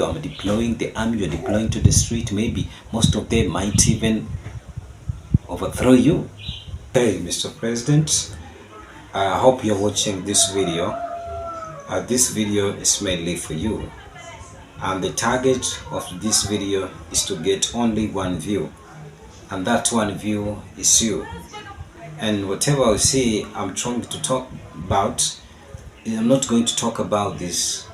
are deploying the army, you're deploying to the street, maybe most of them might even overthrow you. Hey, Mr. President, I hope you're watching this video. This video is mainly for you. And the target of this video is to get only one view. And that one view is you. And whatever I say, I'm trying to talk about, I'm not going to talk about this.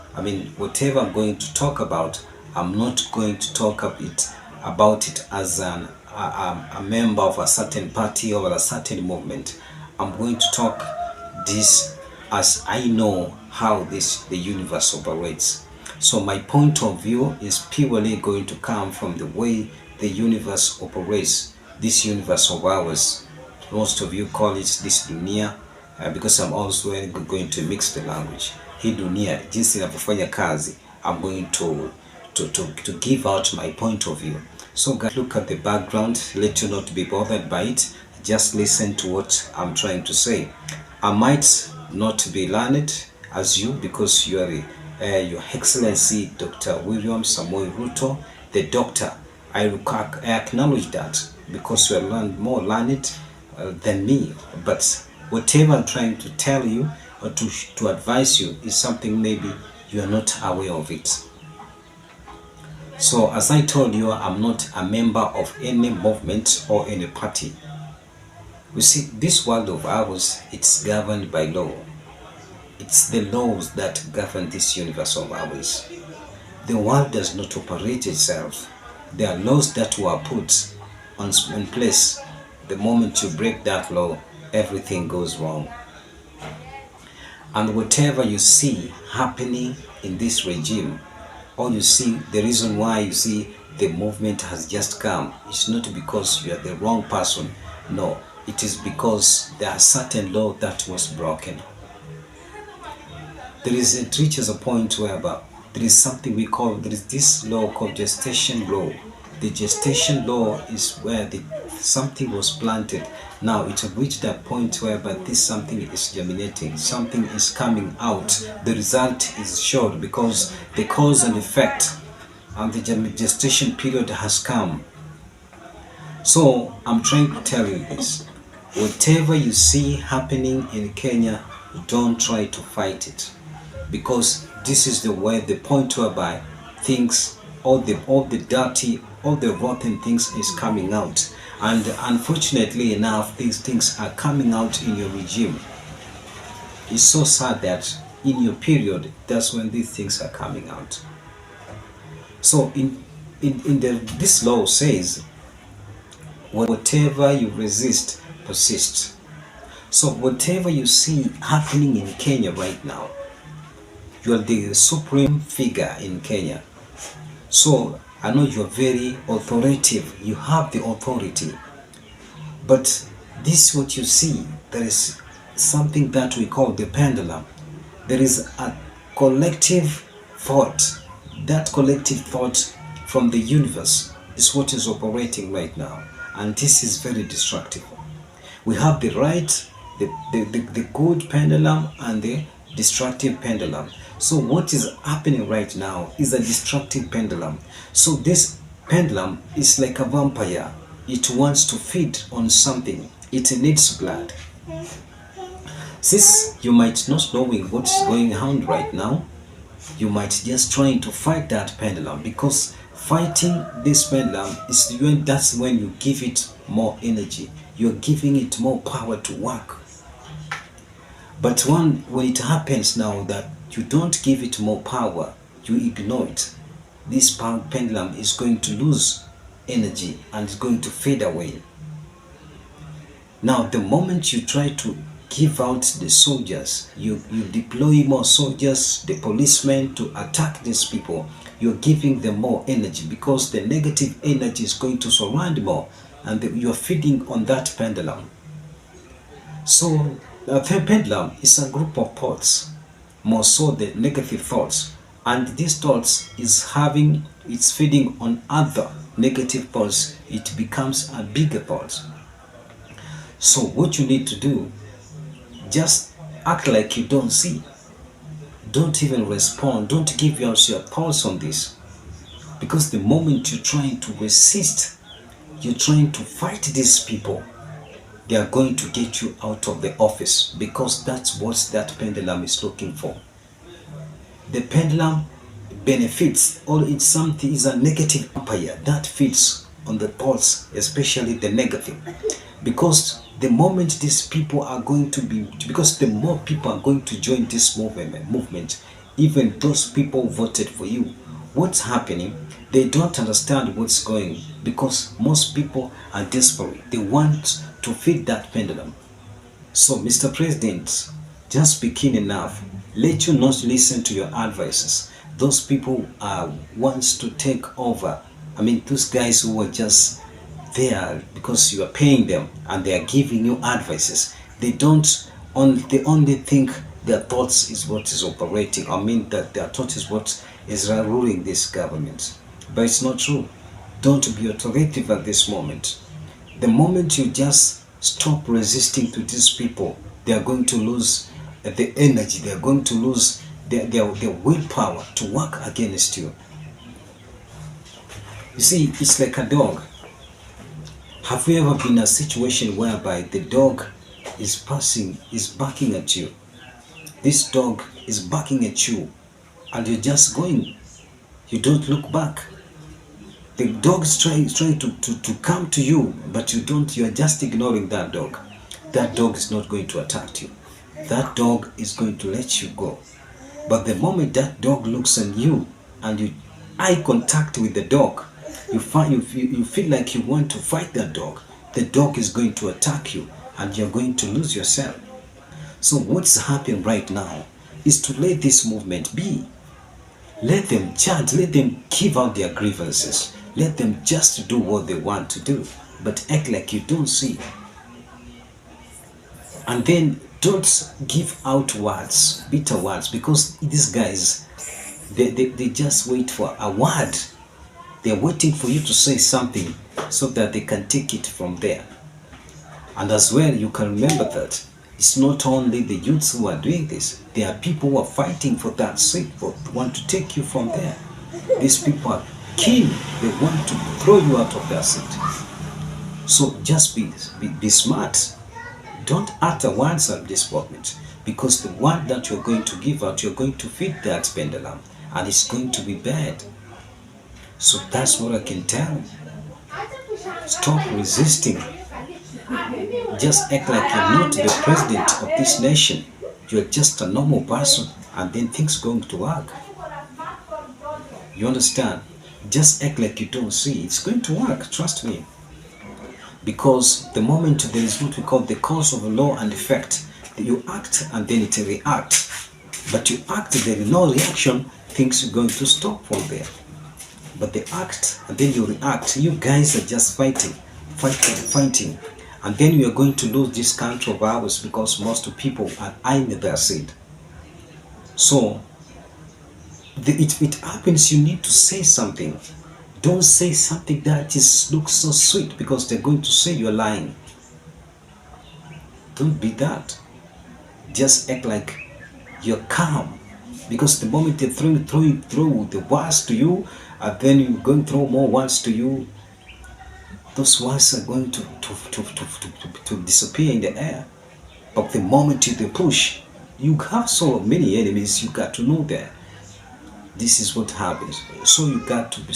Whatever I'm going to talk about, I'm not going to talk about it as a member of a certain party or a certain movement. I'm going to talk this as I know how the universe operates. So my point of view is purely going to come from the way the universe operates. This universe of ours, most of you call it this dunia, because I'm also going to mix the language. Hii dunia jinsi inavyofanya kazi, I'm going to give out my point of view. So guys, look at the background, let you not be bothered by it. Just listen to what I'm trying to say. I might not be learned as you, because you are Your Excellency Dr. William Samoei Ruto, the doctor. I acknowledge that, because you are more learned than me. But whatever I'm trying to tell you or to advise you is something maybe you are not aware of it. So as I told you, I'm not a member of any movement or any party. You see, this world of ours, it's governed by law. It's the laws that govern this universe of ours. The world does not operate itself. There are laws that were put in place. The moment you break that law, everything goes wrong. And whatever you see happening in this regime, or you see the reason why you see the movement has just come, it's not because you are the wrong person. No, it is because there are certain law that was broken. It reaches a point where there is something there is this law called gestation law. The gestation law is where something was planted. Now it reached that point where this something is germinating, something is coming out. The result is short because the cause and effect and the gestation period has come. So I'm trying to tell you this. Whatever you see happening in Kenya, don't try to fight it. Because this is the point whereby things, all the dirty, all the rotten things is coming out. And unfortunately enough, these things are coming out in your regime. It's so sad that in your period, that's when these things are coming out. So this law says, whatever you resist, persists. So whatever you see happening in Kenya right now, you are the supreme figure in Kenya. So I know you are very authoritative. You have the authority. But this what you see, there is something that we call the pendulum. There is a collective thought. That collective thought from the universe is what is operating right now. And this is very destructive. We have the right, the good pendulum and the destructive pendulum. So what is happening right now is a destructive pendulum. So this pendulum is like a vampire. It wants to feed on something. It needs blood. Since you might not knowing what's going on right now, you might just trying to fight that pendulum, because fighting this pendulum that's when you give it more energy. You're giving it more power to work. But when it happens now that you don't give it more power, you ignore it, this pendulum is going to lose energy and is going to fade away. Now the moment you try to give out the soldiers, you deploy more soldiers, the policemen, to attack these people, you're giving them more energy, because the negative energy is going to surround more, and you're feeding on that pendulum. So the pendulum is a group of thoughts, more so the negative thoughts, and these thoughts it's feeding on other negative thoughts. It becomes a bigger thought. So what you need to do, just act like you don't see. Don't even respond. Don't give us your thoughts on this. Because the moment you're trying to resist, you're trying to fight these people, they are going to get you out of the office, because that's what that pendulum is looking for. The pendulum benefits, or it's something, is a negative umpire that fits on the pulse, especially the negative. Because the moment these people are going to be, because the more people are going to join this movement, even those people voted for you, what's happening, they don't understand what's going, because most people are desperate, they want to feed that pendulum. So, Mr. President, just be keen enough. Let you not listen to your advices. Those people wants to take over. I mean, those guys who are just there because you are paying them and they are giving you advices. They don't. They only think their thoughts is what is operating. I mean, that their thought is what is ruling this government. But it's not true. Don't be authoritative at this moment. The moment you just stop resisting to these people, they are going to lose the energy, they are going to lose their willpower to work against you. You see, it's like a dog. Have you ever been in a situation whereby the dog is barking at you? This dog is barking at you and you're just going. You don't look back. The dog is trying to come to you, but you're just ignoring that dog. That dog is not going to attack you. That dog is going to let you go. But the moment that dog looks at you and you eye contact with the dog, you feel like you want to fight that dog. The dog is going to attack you and you're going to lose yourself. So what's happening right now is to let this movement be. Let them chant, let them give out their grievances. Let them just do what they want to do, but act like you don't see. And then don't give out words, bitter words, because these guys, they just wait for a word. They're waiting for you to say something so that they can take it from there. And as well, you can remember that it's not only the youths who are doing this. There are people who are fighting for that seat, want to take you from there. These people are keen. They want to throw you out of that seat. So just be smart. Don't utter words at this moment, because the word that you're going to give out, you're going to feed that pendulum, and it's going to be bad. So that's what I can tell you. Stop resisting. Just act like you're not the president of this nation. You're just a normal person, and then things are going to work. You understand? Just act like you don't see. It's going to work, trust me. Because the moment there is what we call the cause of law and effect, you act and then it reacts. But you act, there is no reaction, things are going to stop from there. But they act and then you react. You guys are just fighting. And then we are going to lose this country of ours, because most people are eyeing their seat. So it happens, you need to say something. Don't say something that looks so sweet, because they're going to say you're lying. Don't be that. Just act like you're calm, because the moment they throw the words to you, and then you're going to throw more words to you, those words are going to disappear in the air. But the moment they push, you have so many enemies. You got to know that this is what happens. So you got to be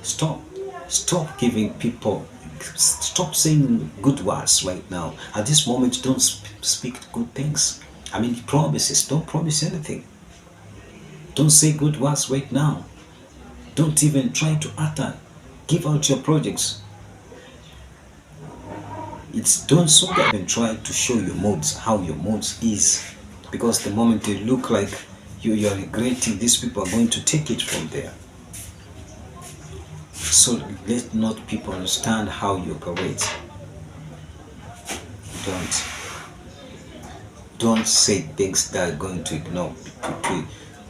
stop giving people, stop saying good words right now. At this moment, don't speak good things. I mean, promises. Don't promise anything. Don't say good words right now. Don't even try to utter. Give out your projects. Don't so even try to show your moods, how your moods is, because the moment they look like you are regretting, these people are going to take it from there. So let not people understand how you operate. Don't say things that are going to ignore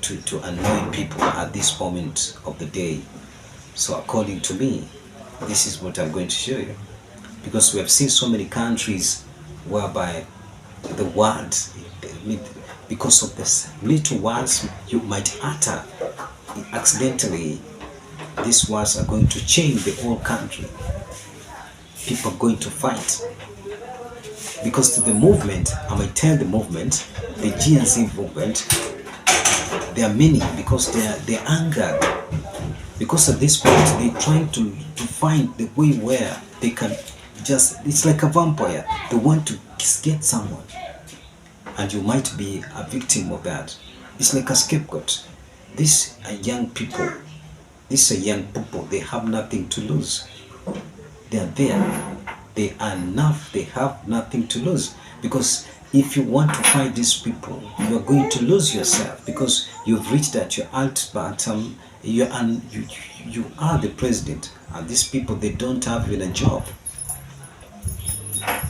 to annoy people at this moment of the day. So according to me, this is what I'm going to show you. Because we have seen so many countries whereby the words, because of this little words you might utter, accidentally, these wars are going to change the whole country. People are going to fight. Because to the movement, I might tell the movement, the GNC movement, there are many because they're angered. Because at this point, they're trying to find the way where they can just, it's like a vampire. They want to get someone. And you might be a victim of that. It's like a scapegoat. These are young people. They have nothing to lose. They are there. They are enough. They have nothing to lose. Because if you want to fight these people, you are going to lose yourself because you've reached at your ultimatum. You are the president, and these people, they don't have even a job.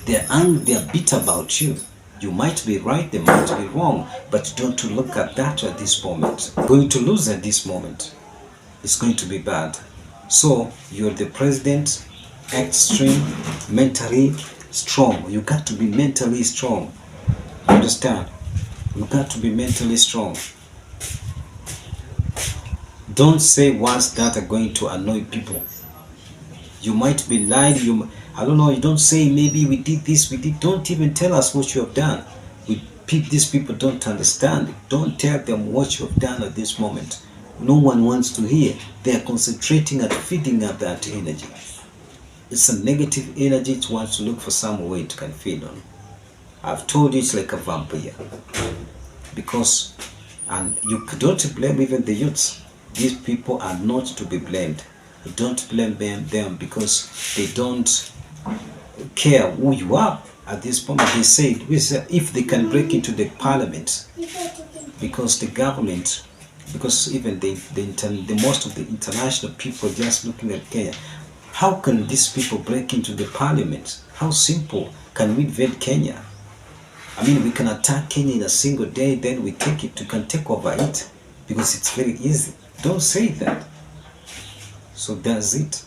They are bitter about you. You might be right, they might be wrong, but don't look at that at this moment. You're going to lose at this moment. It's going to be bad. So you're the president, extreme, mentally strong. You got to be mentally strong. Understand? You got to be mentally strong. Don't say words that are going to annoy people. You might be lying. I don't know. You don't say maybe we did this, we did. Don't even tell us what you have done. These people don't understand. Don't tell them what you have done at this moment. No one wants to hear. They are concentrating at feeding up that energy. It's a negative energy. It wants to look for some way it can feed on. I've told you it's like a vampire. Because, and you don't blame even the youths. These people are not to be blamed. Don't blame them because they don't care who you are. At this moment, they say if they can break into the parliament, because the government, because even the most of the international people just looking at Kenya, how can these people break into the parliament? How simple can we invade Kenya? I mean, we can attack Kenya in a single day, then we take it, we can take over it because it's very easy. Don't say that. So that's it.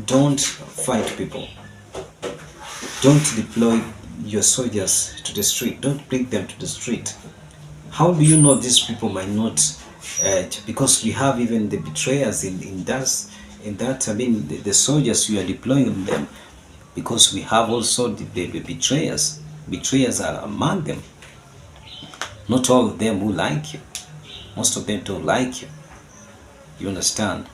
Don't fight people. Don't deploy your soldiers to the street. Don't bring them to the street. How do you know these people might not? Because we have even the betrayers in that. I mean, the soldiers you are deploying them, because we have also the betrayers. Betrayers are among them. Not all of them will like you. Most of them don't like you. You understand?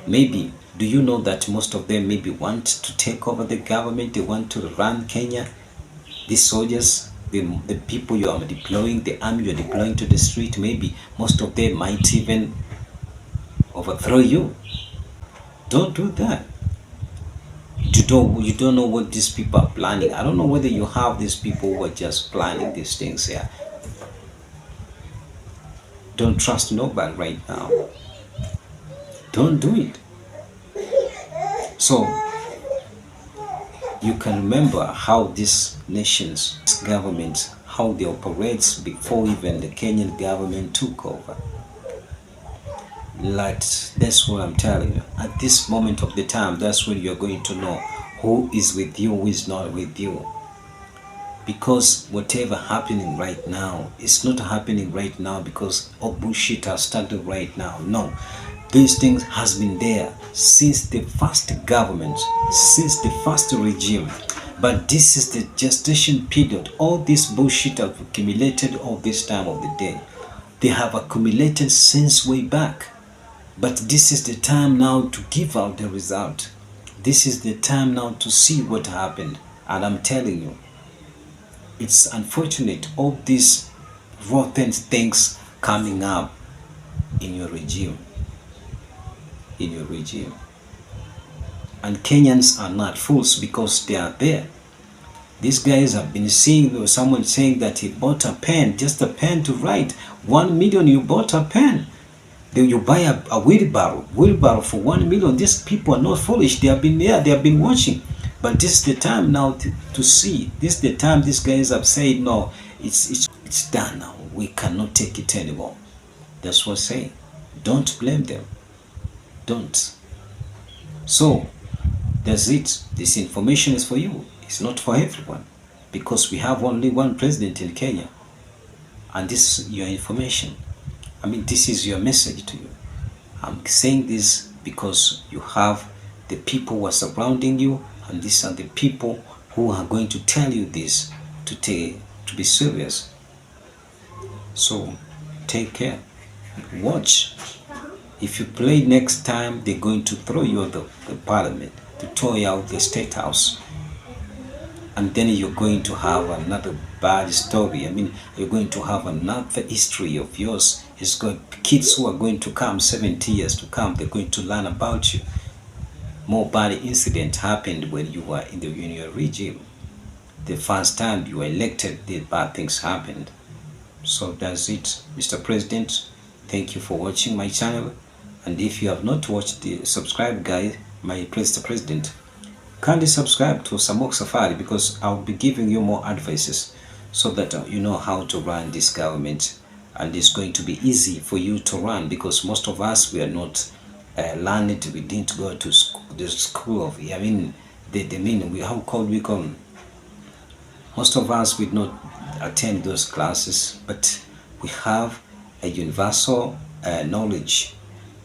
Maybe, do you know that most of them maybe want to take over the government? They want to run Kenya. These soldiers, the people you are deploying, the army you are deploying to the street, maybe most of them might even overthrow you. Don't do that. You don't know what these people are planning. I don't know whether you have these people who are just planning these things here. Don't trust nobody right now. Don't do it. So you can remember how this nation's government, how they operates before even the Kenyan government took over. That's what I'm telling you. At this moment of the time, that's when you're going to know who is with you, who is not with you. Because whatever happening right now, it's not happening right now because all bullshit has started right now. No, these things has been there since the first government, since the first regime. But this is the gestation period. All this bullshit have accumulated all this time of the day. They have accumulated since way back. But this is the time now to give out the result. This is the time now to see what happened. And I'm telling you, it's unfortunate all these rotten things coming up in your regime. In your regime. And Kenyans are not fools because they are there. These guys have been seeing someone saying that he bought a pen, just a pen to write. 1 million, you bought a pen. Then you buy a wheelbarrow for 1 million. These people are not foolish. They have been there, they have been watching. But this is the time now to see. This is the time these guys have said, no, it's done now. We cannot take it anymore. That's what I'm saying. Don't blame them. Don't. So, that's it. This information is for you. It's not for everyone. Because we have only one president in Kenya. And this is your information. I mean, this is your message to you. I'm saying this because you have the people who are surrounding you, and these are the people who are going to tell you this to be serious. So take care. Watch. If you play next time, they're going to throw you out of the parliament, to throw you out the state house. And then you're going to have another bad story. I mean, you're going to have another history of yours. It's going, kids who are going to come 70 years to come, they're going to learn about you. More bad incident happened when you were in the union regime. The first time you were elected, the bad things happened. So that's it, Mr. President. Thank you for watching my channel. And if you have not watched the subscribe guide, my President, kindly subscribe to Samoei Safari, because I'll be giving you more advices so that you know how to run this government, and it's going to be easy for you to run, because most of us, we are not learned. We didn't go to school, the school of, I mean, most of us would not attend those classes, but we have a universal knowledge.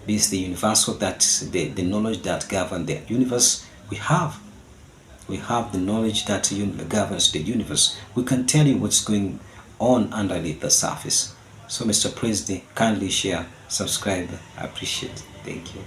This is the universal, that the knowledge that governs the universe. We have the knowledge that governs the universe. We can tell you what's going on underneath the surface. So, Mr. President, kindly share, subscribe. I appreciate it. Thank you.